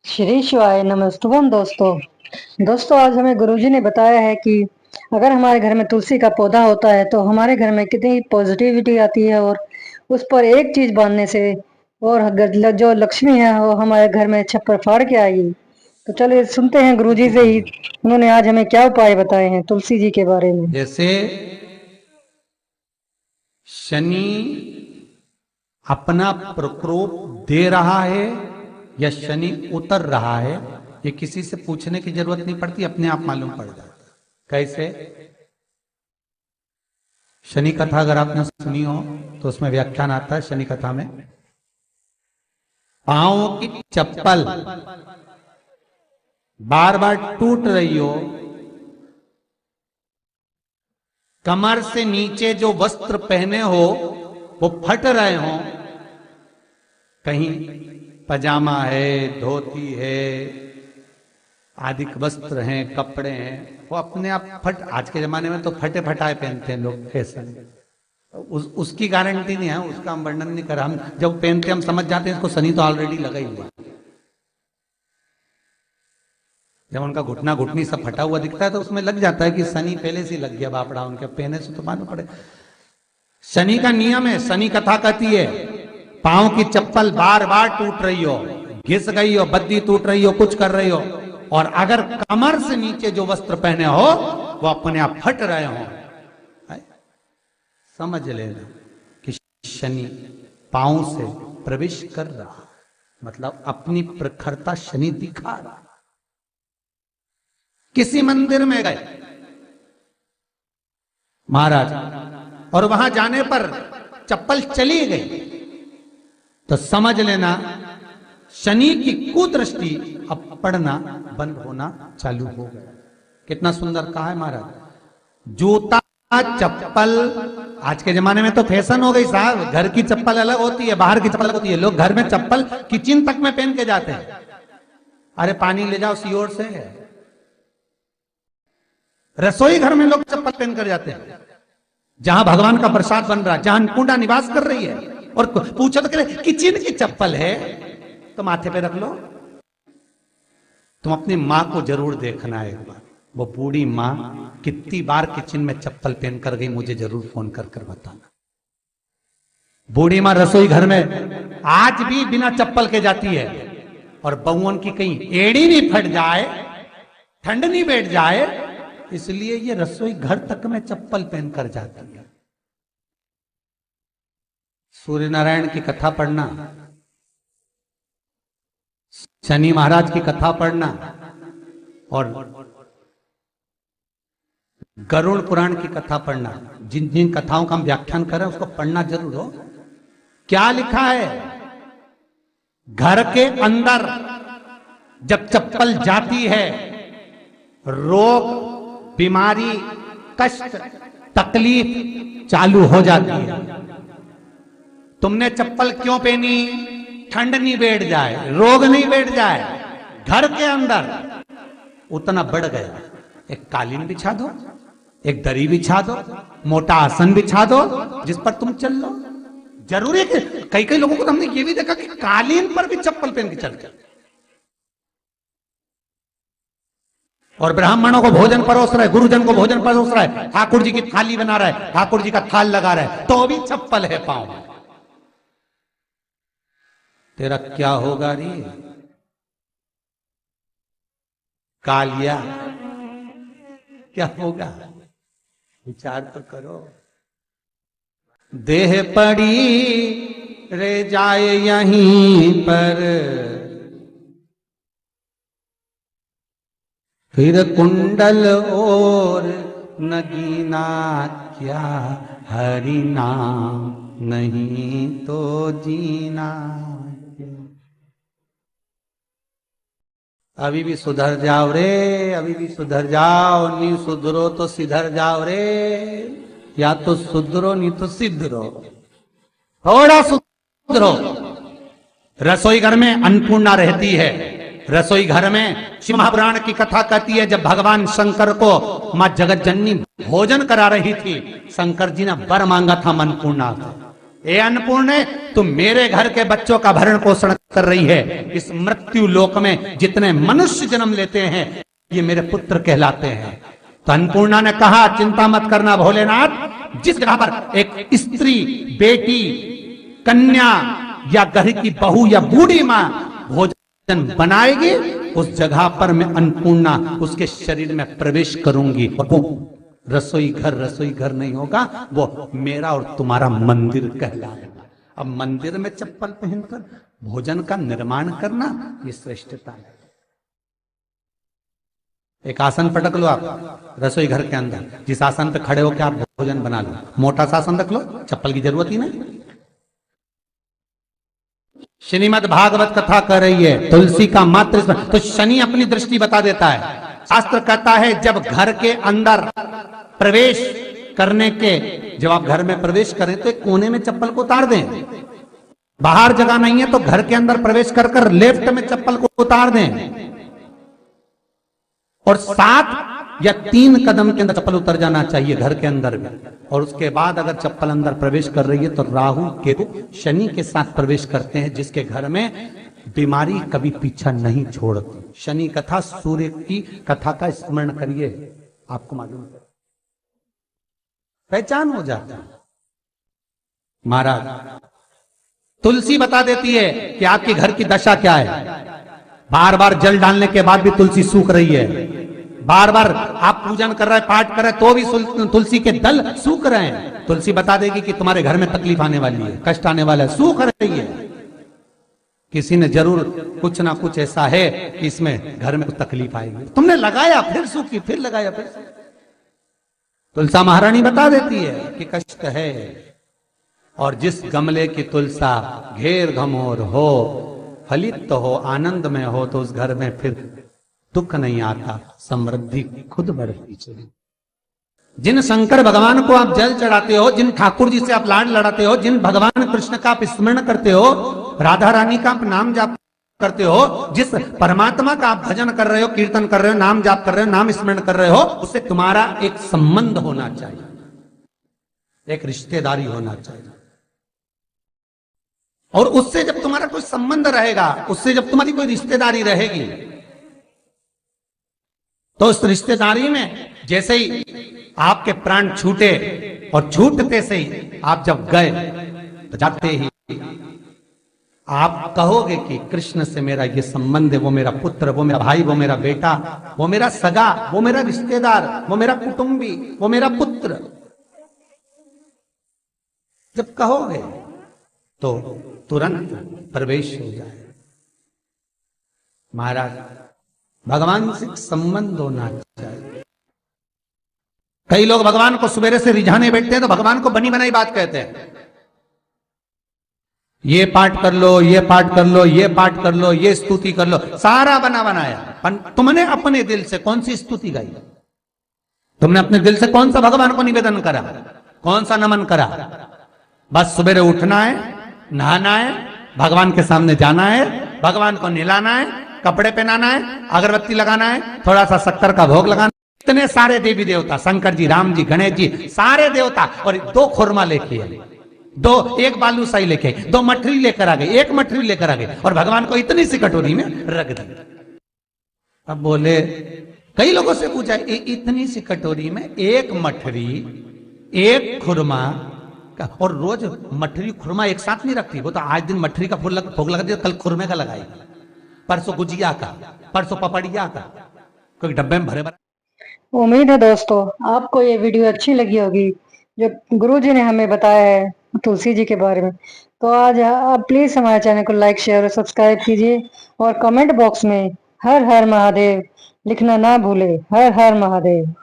श्री शिवाय नमस्तुभम दोस्तों। आज हमें गुरुजी ने बताया है कि अगर हमारे घर में तुलसी का पौधा होता है तो हमारे घर में कितनी पॉजिटिविटी आती है और उस पर एक चीज बांधने से और जो लक्ष्मी है वो हमारे घर में छप्पर फाड़ के आएगी। तो चलिए सुनते हैं गुरुजी से ही उन्होंने आज हमें क्या उपाय बताए हैं तुलसी जी के बारे में। जैसे शनि अपना प्रकोप दे रहा है या शनि उतर रहा है, ये किसी से पूछने की जरूरत नहीं पड़ती, अपने आप मालूम पड़ जाता। कैसे? शनि कथा अगर आपने सुनी हो तो उसमें व्याख्यान आता है शनि कथा में, पांव की चप्पल बार बार टूट रही हो, कमर से नीचे जो वस्त्र पहने हो वो फट रहे हो, कहीं पजामा है, धोती है, आदि वस्त्र हैं, कपड़े हैं, वो अपने आप फट। आज के जमाने में तो फटे फटाए पहनते हैं लोग, फैशन। उसकी गारंटी नहीं है, उसका हम वर्णन नहीं कर रहा। हम जब पहनते हम समझ जाते हैं इसको शनि तो ऑलरेडी लगा ही हुआ। जब उनका घुटना घुटनी सब फटा हुआ दिखता है तो उसमें लग जाता है कि शनि पहले से लग गया बापड़ा, उनके पहने से तो मालूम पड़े। शनि का नियम है, शनि कथा कहती है पांव की चप्पल बार बार टूट रही हो, घिस गई हो, बद्दी टूट रही हो, कुछ कर रही हो, और अगर कमर से नीचे जो वस्त्र पहने हो वो अपने आप फट रहे हो, समझ लेना कि शनि पांव से प्रवेश कर रहा, मतलब अपनी प्रखरता शनि दिखा रहा। किसी मंदिर में गए महाराज और वहां जाने पर चप्पल चली गई तो समझ लेना शनि की कुदृष्टि अब पड़ना बंद होना चालू हो गया। कितना सुंदर कहा है महाराज। जूता चप्पल आज के जमाने में तो फैशन हो गई साहब, घर की चप्पल अलग होती है, बाहर की चप्पल अलग होती है। लोग घर में चप्पल किचन तक में पहन के जाते हैं। अरे पानी ले जाओ सीओर से, रसोई घर में लोग चप्पल पहन कर जाते हैं, जहां भगवान का प्रसाद बन रहा है, जहां अन्नपूर्णा निवास कर रही है, और पूछो तो कह किचन की चप्पल है तो माथे पे रख लो। तुम अपनी मां को जरूर देखना है एक बार, वो बूढ़ी मां कितनी बार किचन में चप्पल पहन कर गई, मुझे जरूर फोन कर कर बताना। बूढ़ी मां रसोई घर में आज भी बिना चप्पल के जाती है, और बहुओं की कहीं एड़ी नहीं फट जाए, ठंड नहीं बैठ जाए, इसलिए ये रसोई घर तक में चप्पल पहनकर जाती है। सूर्य नारायण की कथा पढ़ना, शनि महाराज की कथा पढ़ना, और गरुड़ पुराण की कथा पढ़ना, जिन जिन कथाओं का हम व्याख्यान कर रहे हैं उसको पढ़ना जरूर हो। क्या लिखा है? घर के अंदर जब चप्पल जाती है, रोग, बीमारी, कष्ट, तकलीफ चालू हो जाती है। तुमने चप्पल क्यों पहनी? ठंड नहीं बैठ जाए, रोग नहीं बैठ जाए। घर के अंदर उतना बढ़ गया, एक कालीन बिछा दो, एक दरी बिछा दो, मोटा आसन बिछा दो जिस पर तुम चल लो। जरूरी है कि कई कई लोगों को तो हमने ये भी देखा कि कालीन पर भी चप्पल पहन के चलते, और ब्राह्मणों को भोजन परोस रहा है, गुरुजन को भोजन परोस रहा है, ठाकुर जी की थाली बना रहा है, ठाकुर जी का थाल लगा रहा है, तो भी चप्पल है पांव में। तेरा क्या होगा रे कालिया, क्या होगा? विचार तो करो। देह पड़ी रे जाए यहीं पर, फिर कुंडल और नगीना, क्या हरि नाम नहीं तो जीना। अभी भी सुधर जाओ रे, अभी भी सुधर जाओ, नहीं सुधरो तो सिधर जाओ रे, या तो सुधरो नहीं तो सिद्धरो, थोड़ा सुधरो। रसोई घर में अन्नपूर्णा रहती है, रसोई घर में शिव महापुराण की कथा कहती है जब भगवान शंकर को मां जगत जननी भोजन करा रही थी, शंकर जी ने वर मांगा था अन्नपूर्णा से, ए अन्नपूर्णे, तुम मेरे घर के बच्चों का भरण पोषण कर रही है। इस मृत्यु लोक में जितने मनुष्य जन्म लेते हैं ये मेरे पुत्र कहलाते हैं। तो अन्नपूर्णा ने कहा, चिंता मत करना भोलेनाथ, जिस जगह पर एक स्त्री, बेटी, कन्या या घर की बहू या बूढ़ी मां भोजन बनाएगी, उस जगह पर मैं अन्नपूर्णा उसके शरीर में प्रवेश करूंगी। वो रसोई घर नहीं होगा, वो मेरा और तुम्हारा मंदिर कहलाएगा। अब मंदिर में चप्पल पहनकर भोजन का निर्माण करना ये श्रेष्ठता है। एक आसन पटक लो आप रसोई घर के अंदर, जिस आसन पे खड़े होकर आप भोजन बना लो। मोटा सा आसन रख लो, चप्पल की जरूरत ही नहीं। श्रीमद् भागवत कथा कर रही है, तुलसी का मात्र तो शनि अपनी दृष्टि बता देता है। शास्त्र कहता है जब घर के अंदर प्रवेश करने के, जब आप घर में प्रवेश करें तो एक कोने में चप्पल को उतार दें। बाहर जगह नहीं है तो घर के अंदर प्रवेश कर कर लेफ्ट में चप्पल को उतार दें और 7 या 3 कदम के अंदर चप्पल उतर जाना चाहिए घर के अंदर में। और उसके बाद अगर चप्पल अंदर प्रवेश कर रही है तो राहु केतु शनि के साथ प्रवेश करते हैं, जिसके घर में बीमारी कभी पीछा नहीं छोड़ती। शनि कथा, सूर्य की कथा का स्मरण करिए, आपको मालूम है, पहचान हो जाता है। महाराज तुलसी बता देती है कि आपके घर की दशा क्या है। बार बार जल डालने के बाद भी तुलसी सूख रही है, बार बार आप पूजन कर रहे हैं, पाठ कर रहे हैं तो भी तुलसी के दल सूख रहे हैं। तुलसी बता देगी कि तुम्हारे घर में तकलीफ आने वाली है, कष्ट आने वाला है, सूख रही है। किसी ने जरूर कुछ ना कुछ ऐसा है कि इसमें घर में तकलीफ आएगी, तुमने लगाया फिर सूखी, फिर लगाया फिर। तुलसा महारानी बता देती है कि कष्ट है। और जिस गमले की तुलसा घेर घमोर हो, फलित तो हो, आनंद में हो, तो उस घर में फिर दुख नहीं आता, समृद्धि खुद बढ़ती चली। जिन शंकर भगवान को आप जल चढ़ाते हो, जिन ठाकुर जी से आप लाड लड़ाते हो, जिन भगवान कृष्ण का आप स्मरण करते हो, राधा रानी का आप नाम जाप करते हो, जिस परमात्मा का आप भजन कर रहे हो, कीर्तन कर रहे हो, नाम जाप कर रहे हो, नाम स्मरण कर रहे हो, उससे तुम्हारा एक संबंध होना चाहिए, एक रिश्तेदारी होना चाहिए। और उससे जब तुम्हारा कोई संबंध रहेगा, उससे जब तुम्हारी कोई रिश्तेदारी रहेगी, तो उस रिश्तेदारी में जैसे ही आपके प्राण छूटे और छूटते से ही आप जब गए तो जाते ही आप कहोगे कि कृष्ण से मेरा ये संबंध है, वो मेरा पुत्र, वो मेरा भाई, वो मेरा बेटा, वो मेरा सगा, वो मेरा रिश्तेदार, वो मेरा कुटुंबी, वो मेरा पुत्र। जब कहोगे तो तुरंत प्रवेश हो जाए। महाराज भगवान से संबंध होना चाहिए। कई लोग भगवान को सवेरे से रिझाने बैठते हैं तो भगवान को बनी बनाई बात कहते हैं। ये पाठ कर लो, ये पाठ कर लो, ये पाठ कर लो, ये स्तुति कर लो, सारा बना बनाया। तुमने अपने दिल से कौन सी स्तुति गाई? तुमने अपने दिल से कौन सा भगवान को निवेदन करा, कौन सा नमन करा? बस सवेरे उठना है, नहाना है, भगवान के सामने जाना है, भगवान को नहलाना है, कपड़े पहनाना है, अगरबत्ती लगाना है, थोड़ा सा शक्कर का भोग लगाना। इतने सारे देवी देवता, शंकर जी, राम जी, गणेश जी, सारे देवता, और 2 खुरमा लेके आए, 1 बालूशाही लेके आई, 2 मठरी लेकर आ गए, 1 मठरी लेकर आ गए, और भगवान को इतनी सी कटोरी में रख दी। अब बोले, कई लोगों से पूछा, इतनी सी कटोरी में 1 मठरी, 1 खुरमा, और रोज मठरी खुरमा एक साथ नहीं रखती। वो तो आज दिन मठरी का भोग लगा दिया, कल खुरमे का लगाएगी, परसों गुजिया का, परसों पपड़िया का, कोई डब्बे में भरे भरे। उम्मीद है दोस्तों आपको ये वीडियो अच्छी लगी होगी, जो गुरुजी ने हमें बताया है तुलसी जी के बारे में। तो आज आप प्लीज हमारे चैनल को लाइक, शेयर और सब्सक्राइब कीजिए, और कमेंट बॉक्स में हर हर महादेव लिखना ना भूले। हर हर महादेव।